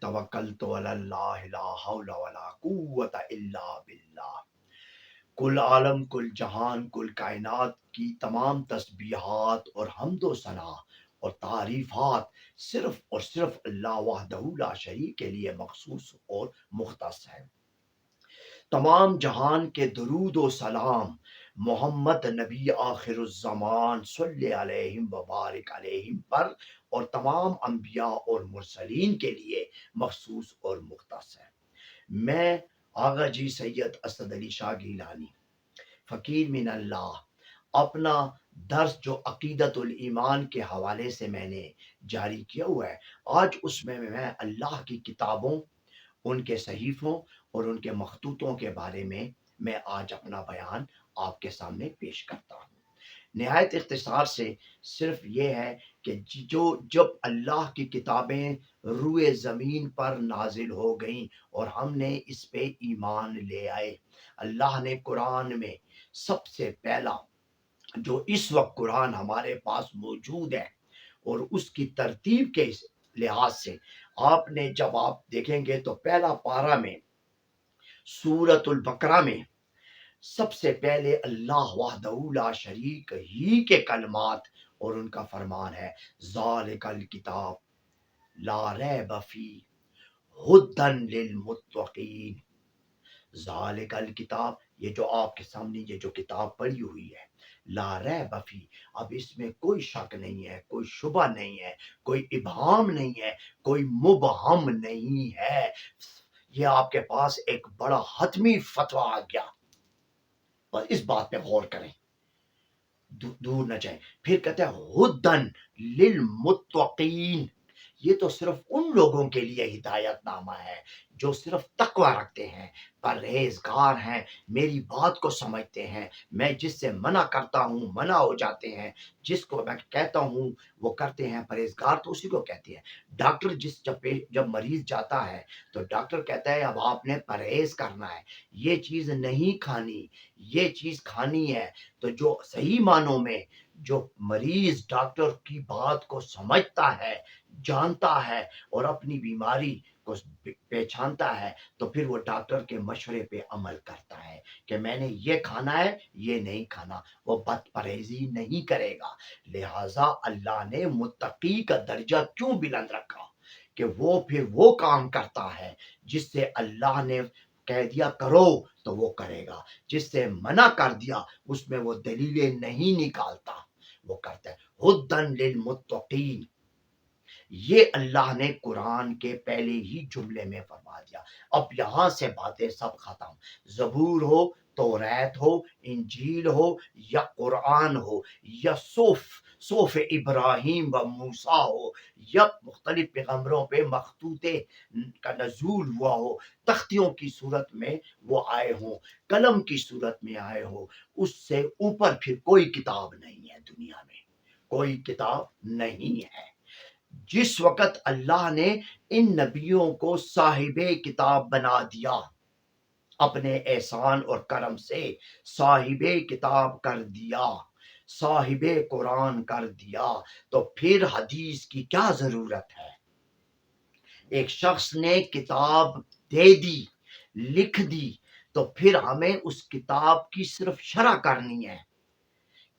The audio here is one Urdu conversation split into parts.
توکلت علی اللہ لا حول ولا قوت الا باللہ۔ کل عالم، کل جہان، کل کائنات کی تمام تسبیحات اور حمد و ثنا اور تعریفات صرف اور صرف اللہ وحدہ لا شریک کے لیے مخصوص اور مختص ہے۔ تمام جہان کے درود و سلام محمد نبی آخر الزمان صلی علیہ وبارک علیہم پر اور تمام انبیاء اور مرسلین کے لیے مخصوص اور مختص ہے۔ میں آغا جی سید اسد علی شاہ گیلانی فقیر من اللہ اپنا درس جو عقیدت الایمان کے حوالے سے میں نے جاری کیا ہوا ہے، آج اس میں اللہ کی کتابوں، ان کے صحیفوں اور ان کے مخطوطوں کے بارے میں آج اپنا بیان آپ کے سامنے پیش کرتا ہوں۔ نہایت اختصار سے صرف یہ ہے کہ جب اللہ کی کتابیں روئے زمین پر نازل ہو گئیں اور ہم نے اس پہ ایمان لے آئے، اللہ نے قرآن میں سب سے پہلا جو اس وقت قرآن ہمارے پاس موجود ہے اور اس کی ترتیب کے لحاظ سے جب آپ دیکھیں گے تو پہلا پارہ میں سورۃ البقرہ میں سب سے پہلے اللہ وحدہ لا شریک ہی کے کلمات اور ان کا فرمان ہے، ذالک الکتاب لا ریب فیہ ھدی للمتقین۔ ذالک الکتاب، یہ جو آپ کے سامنے یہ جو کتاب پڑھی ہوئی ہے، لا ریب فیہ، اب اس میں کوئی شک نہیں ہے، کوئی شبہ نہیں ہے، کوئی ابہام نہیں ہے، کوئی مبہم نہیں ہے۔ یہ آپ کے پاس ایک بڑا حتمی فتویٰ آ گیا، اور اس بات پہ غور کریں، دور نہ جائیں۔ پھر کہتے ہیں ھدی للمتقین، یہ تو صرف ان لوگوں کے لیے ہدایت نامہ ہے جو صرف تقوی رکھتے ہیں، پرہیزگار ہیں، میری بات کو سمجھتے ہیں، میں جس سے منع کرتا ہوں منع ہو جاتے ہیں، جس کو میں کہتا ہوں وہ کرتے ہیں۔ پرہیزگار تو اسی کو کہتے ہیں۔ ڈاکٹر جب مریض جاتا ہے تو ڈاکٹر کہتا ہے اب آپ نے پرہیز کرنا ہے، یہ چیز نہیں کھانی، یہ چیز کھانی ہے۔ تو جو صحیح معنوں میں جو مریض ڈاکٹر کی بات کو سمجھتا ہے، جانتا ہے اور اپنی بیماری کو پہچانتا ہے، تو پھر وہ ڈاکٹر کے مشورے پہ عمل کرتا ہے کہ میں نے یہ کھانا ہے، یہ نہیں کھانا، وہ بد پرہیزی نہیں کرے گا۔ لہٰذا اللہ نے متقی کا درجہ کیوں بلند رکھا کہ وہ پھر وہ کام کرتا ہے جس سے اللہ نے کہہ دیا کرو تو وہ کرے گا، جس سے منع کر دیا اس میں وہ دلیلیں نہیں نکالتا، وہ کرتا ہے۔ ھدی للمتقین، یہ اللہ نے قرآن کے پہلے ہی جملے میں فرما دیا۔ اب یہاں سے باتیں سب ختم، زبور ہو، توریت ہو، انجیل ہو یا قرآن ہو یا صحف ابراہیم و موسیٰ ہو یا مختلف پیغمبروں پہ مخطوطے کا نزول ہوا ہو، تختیوں کی صورت میں وہ آئے ہوں، قلم کی صورت میں آئے ہوں، اس سے اوپر پھر کوئی کتاب نہیں ہے دنیا میں، کوئی کتاب نہیں ہے۔ جس وقت اللہ نے ان نبیوں کو صاحب کتاب بنا دیا، اپنے احسان اور کرم سے صاحب کتاب کر دیا، صاحب قرآن کر دیا، تو پھر حدیث کی کیا ضرورت ہے؟ ایک شخص نے کتاب دے دی، لکھ دی، تو پھر ہمیں اس کتاب کی صرف شرح کرنی ہے،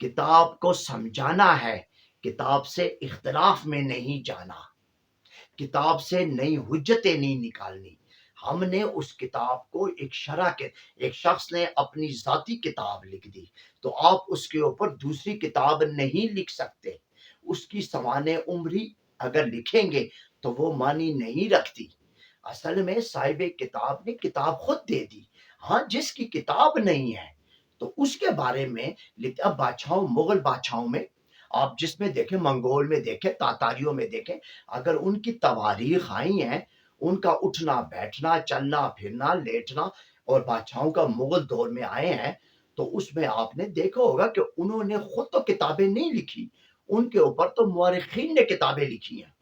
کتاب کو سمجھانا ہے، کتاب سے اختلاف میں نہیں جانا، کتاب سے نئی حجتیں نہیں نکالنی۔ ہم نے اس کتاب کو ایک شرح کے، ایک شخص نے اپنی ذاتی کتاب لکھ دی تو آپ اس کے اوپر دوسری کتاب نہیں لکھ سکتے۔ اس کی سوانح عمری اگر لکھیں گے تو وہ معنی نہیں رکھتی۔ اصل میں صاحب کتاب نے کتاب خود دے دی، ہاں جس کی کتاب نہیں ہے تو اس کے بارے میں لکھتا۔ بادشاہوں، مغل بادشاہوں میں آپ جس میں دیکھیں، منگول میں دیکھیں، تاتاریوں میں دیکھیں، اگر ان کی تواریخ آئی ہیں، ان کا اٹھنا بیٹھنا، چلنا پھرنا، لیٹنا، اور بادشاہوں کا مغل دور میں آئے ہیں، تو اس میں آپ نے دیکھا ہوگا کہ انہوں نے خود تو کتابیں نہیں لکھی، ان کے اوپر تو مورخین نے کتابیں لکھی ہیں۔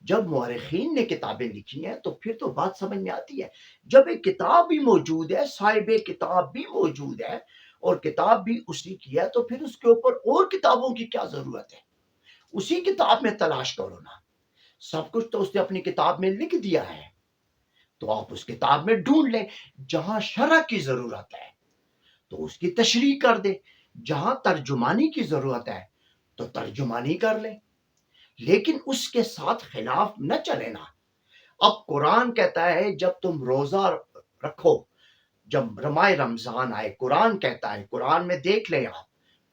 جب مورخین نے کتابیں لکھی ہیں تو پھر تو بات سمجھ میں آتی ہے۔ جب ایک کتاب بھی موجود ہے، صاحب کتاب بھی موجود ہے، اور کتاب بھی اسی کی ہے، تو پھر اس کے اوپر اور کتابوں کی کیا ضرورت ہے؟ اسی کتاب میں تلاش کرو نا۔ سب کچھ تو اس نے اپنی کتاب میں لکھ دیا ہے، تو آپ اس کتاب میں ڈھونڈ لیں۔ جہاں شرح کی ضرورت ہے تو اس کی تشریح کر دیں، جہاں ترجمانی کی ضرورت ہے تو ترجمانی کر لیں، لیکن اس کے ساتھ خلاف نہ چلے نا۔ اب قرآن کہتا ہے جب تم روزہ رکھو، جب ماہ رمضان آئے، قرآن کہتا ہے، قرآن میں دیکھ لیں، آپ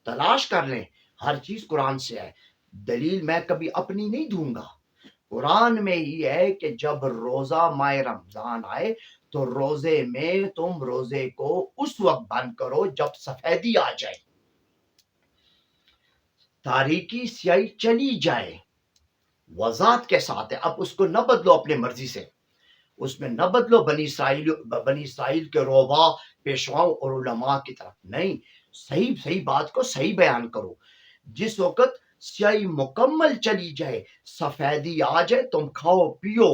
تلاش کر لیں، ہر چیز قرآن سے ہے، دلیل میں کبھی اپنی نہیں دوں گا، قرآن میں ہی ہے کہ جب روزہ ماہ رمضان آئے تو روزے میں تم روزے کو اس وقت بند کرو جب سفیدی آ جائے، تاریکی سیاہی چلی جائے، وضاحت کے ساتھ ہے۔ اب اس کو نہ بدلو اپنی مرضی سے، اس میں نہ بدلو بنی اسرائیل کے روبا پیشواؤں اور علماء کی طرف، نہیں، صحیح بات کو صحیح بیان کرو۔ جس وقت سیاہی مکمل چلی جائے، سفیدی آ جائے، تم کھاؤ پیو،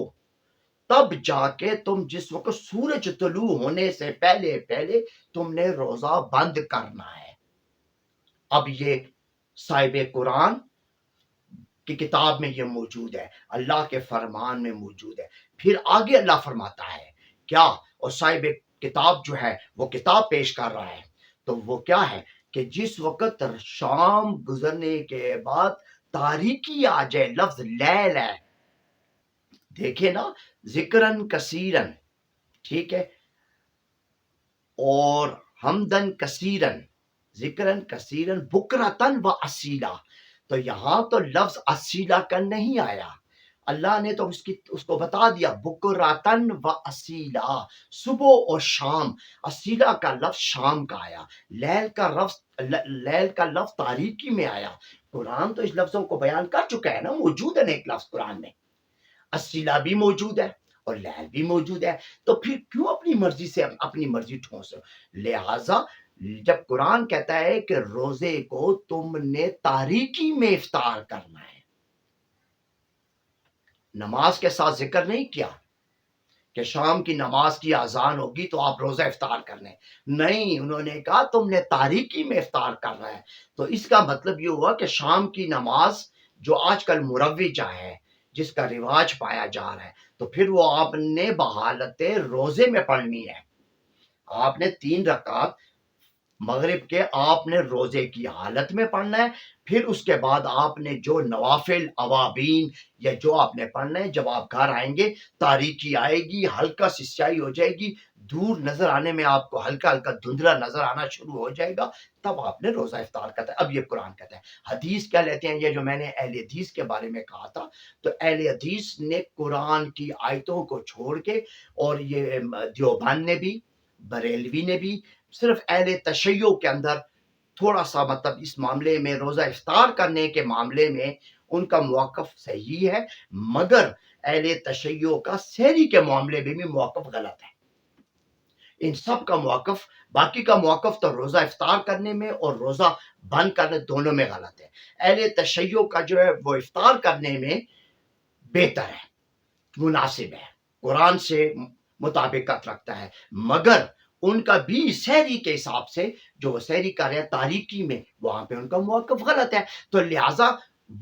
تب جا کے تم، جس وقت سورج طلوع ہونے سے پہلے تم نے روزہ بند کرنا ہے۔ اب یہ صاحب قرآن کی کتاب میں یہ موجود ہے، اللہ کے فرمان میں موجود ہے۔ پھر آگے اللہ فرماتا ہے کیا، اور صاحب کتاب جو ہے وہ کتاب پیش کر رہا ہے، تو وہ کیا ہے کہ جس وقت شام گزرنے کے بعد تاریکی آ جائے، لفظ لیل ہے، دیکھیں نا، ذکرن کثیرن، ٹھیک ہے، اور حمدن کثیرن، ذکرن کثیرن بکرتن و اصیلا، تو یہاں تو لفظ اصیلا کا نہیں آیا، اللہ نے تو اس کو بتا دیا بکرتن و اصیلا، صبح اور شام، اصیلا کا لفظ شام کا آیا، لیل کا لفظ تاریکی میں آیا۔ قرآن تو اس لفظوں کو بیان کر چکا ہے نا، موجود ہے نا ایک لفظ قرآن میں، اصیلا بھی موجود ہے اور لیل بھی موجود ہے، تو پھر کیوں اپنی مرضی سے اپنی مرضی ٹھونس؟ لہذا جب قرآن کہتا ہے کہ روزے کو تم نے تاریکی میں افطار کرنا ہے، نماز کے ساتھ ذکر نہیں کیا کہ شام کی نماز کی اذان ہوگی تو آپ روزہ افطار کرنے، نہیں، انہوں نے کہا تم نے تاریکی میں افطار کرنا ہے، تو اس کا مطلب یہ ہوا کہ شام کی نماز جو آج کل مروجہ ہے، جس کا رواج پایا جا رہا ہے، تو پھر وہ آپ نے بحالت روزے میں پڑھنی ہے، آپ نے 3 رکعت مغرب کے آپ نے روزے کی حالت میں پڑھنا ہے، پھر اس کے بعد آپ نے جو نوافل اوابین یا جو آپ نے پڑھنا ہے، جب آپ گھر آئیں گے تاریکی آئے گی، ہلکا سی سیاہی ہو جائے گی، دور نظر آنے میں آپ کو ہلکا ہلکا دھندلا نظر آنا شروع ہو جائے گا، تب آپ نے روزہ افطار کرتا ہے۔ اب یہ قرآن کہتا ہے، حدیث کیا لیتے ہیں، یہ جو میں نے اہل حدیث کے بارے میں کہا تھا، تو اہل حدیث نے قرآن کی آیتوں کو چھوڑ کے، اور یہ دیوبند نے بھی، بریلوی نے بھی، صرف اہل تشیع کے اندر تھوڑا سا مطلب اس معاملے میں، روزہ افطار کرنے کے معاملے میں ان کا موقف صحیح ہے، مگر اہل تشیع کا سحری کے معاملے میں بھی موقف غلط ہے۔ ان سب کا موقف، باقی کا موقف تو روزہ افطار کرنے میں اور روزہ بند کرنے دونوں میں غلط ہے۔ اہل تشیع کا جو ہے وہ افطار کرنے میں بہتر ہے، مناسب ہے، قرآن سے مطابقت رکھتا ہے، مگر ان کا بھی سحری کے حساب سے جو وہ سحری کر رہے ہیں تاریکی میں، وہاں پہ ان کا موقف غلط ہے، تو لہٰذا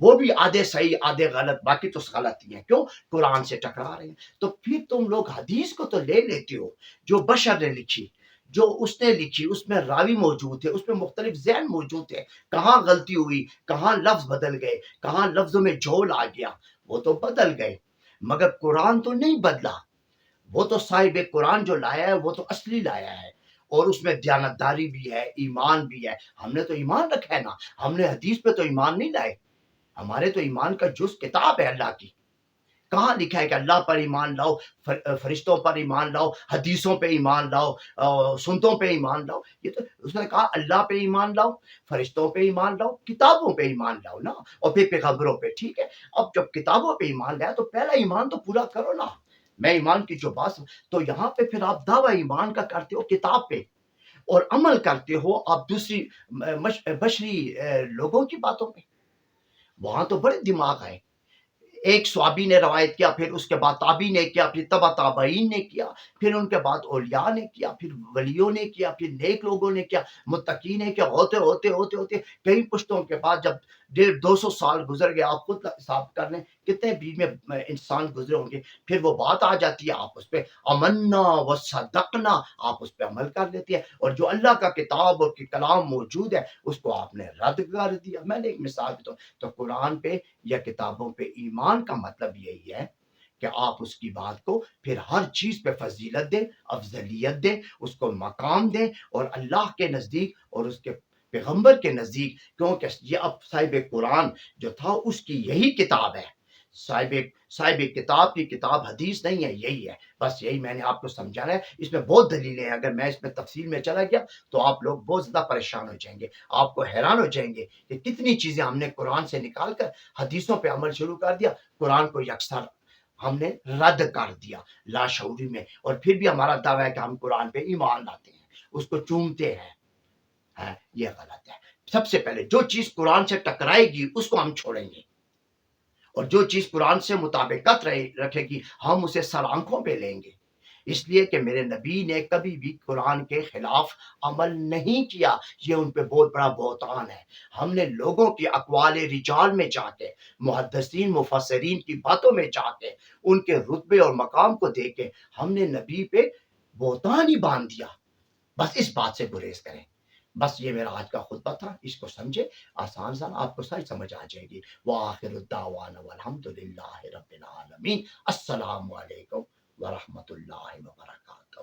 وہ بھی آدھے صحیح آدھے غلط، باقی تو غلط ہی ہیں، کیوں؟ قرآن سے ٹکرا رہے ہیں۔ تو پھر تم لوگ حدیث کو تو لے لیتے ہو، جو بشر نے لکھی، جو اس نے لکھی، اس میں راوی موجود تھے، اس میں مختلف ذہن موجود تھے، کہاں غلطی ہوئی، کہاں لفظ بدل گئے، کہاں لفظوں میں جھول آ گیا، وہ تو بدل گئے، مگر قرآن تو نہیں بدلا، وہ تو صاحب قرآن جو لایا ہے وہ تو اصلی لایا ہے، اور اس میں دیانتداری بھی ہے، ایمان بھی ہے، ہم نے تو ایمان رکھا ہے نا، ہم نے حدیث پہ تو ایمان نہیں لائے، ہمارے تو ایمان کا جز کتاب ہے اللہ کی، کہاں لکھا ہے کہ اللہ پر ایمان لاؤ، فرشتوں پر ایمان لاؤ، حدیثوں پہ ایمان لاؤ، سنتوں پہ ایمان لاؤ، یہ تو اس نے کہا اللہ پہ ایمان لاؤ، فرشتوں پہ ایمان لاؤ، کتابوں پہ ایمان لاؤ نا، اور پھر پیغمبروں پہ، ٹھیک ہے۔ اب جب کتابوں پہ ایمان لایا تو پہلا ایمان تو پورا کرو نا، میں ایمان کی جو بات، تو یہاں پہ پھر آپ دعویٰ ایمان کا کرتے ہو کتاب پہ، اور عمل کرتے ہو آپ دوسری بشری لوگوں کی باتوں پہ، وہاں تو بڑے دماغ ہے، ایک صحابی نے روایت کیا، پھر اس کے بعد تابعی نے کیا، پھر تبع تابعین نے کیا، پھر ان کے بعد اولیاء نے کیا، پھر ولیوں نے کیا، پھر نیک لوگوں نے کیا، متقین نے کیا، ہوتے ہوتے ہوتے ہوتے کئی پشتوں کے بعد جب 150-200 سال گزر گئے، آپ خود حساب کر لیں کتنے بیچ میں انسان گزرے ہوں گے، پھر وہ بات آ جاتی ہے، آپ اس پہ امنا و صدقنا، آپ اس پہ عمل کر لیتے ہیں، اور جو اللہ کا کتاب اور کلام موجود ہے اس کو آپ نے رد کر دیا۔ میں نے ایک مثال دی تو قرآن پہ یا کتابوں پہ ایمان کا مطلب یہی ہے کہ آپ اس کی بات کو پھر ہر چیز پہ فضیلت دیں، افضلیت دیں، اس کو مقام دیں، اور اللہ کے نزدیک اور اس کے پیغمبر کے نزدیک، کیونکہ یہ اب صاحب قرآن جو تھا اس کی یہی کتاب ہے، صاحب کتاب کی کتاب حدیث نہیں ہے، یہی ہے، بس یہی میں نے آپ کو سمجھانا ہے۔ اس میں بہت دلیلیں ہیں، اگر میں اس میں تفصیل میں چلا گیا تو آپ لوگ بہت زیادہ پریشان ہو جائیں گے، آپ کو حیران ہو جائیں گے کہ کتنی چیزیں ہم نے قرآن سے نکال کر حدیثوں پہ عمل شروع کر دیا، قرآن کو یکسر ہم نے رد کر دیا لاشعوری میں، اور پھر بھی ہمارا دعویٰ ہے کہ ہم قرآن پہ ایمان لاتے ہیں، اس کو چومتے ہیں، یہ غلط ہے۔ سب سے پہلے جو چیز قرآن سے ٹکرائے گی اس کو ہم چھوڑیں گے، اور جو چیز قرآن سے مطابقت رکھے گی ہم اسے سر آنکھوں پہ لیں گے، اس لیے کہ میرے نبی نے کبھی بھی قرآن کے خلاف عمل نہیں کیا، یہ ان پہ بہت بڑا بہتان ہے۔ ہم نے لوگوں کی اقوال رجال میں جا کے، محدثین مفسرین کی باتوں میں جا کے، ان کے رتبے اور مقام کو دیکھ کے ہم نے نبی پہ بہتان ہی باندھ دیا۔ بس اس بات سے گریز کریں۔ بس یہ میرا آج کا خطبہ تھا، اس کو سمجھے، آسان سا، آپ کو ساری سمجھ آ جائے گی۔ وآخر الدعوانا والحمد للہ رب العالمین۔ السلام علیکم ورحمۃ اللہ وبرکاتہ۔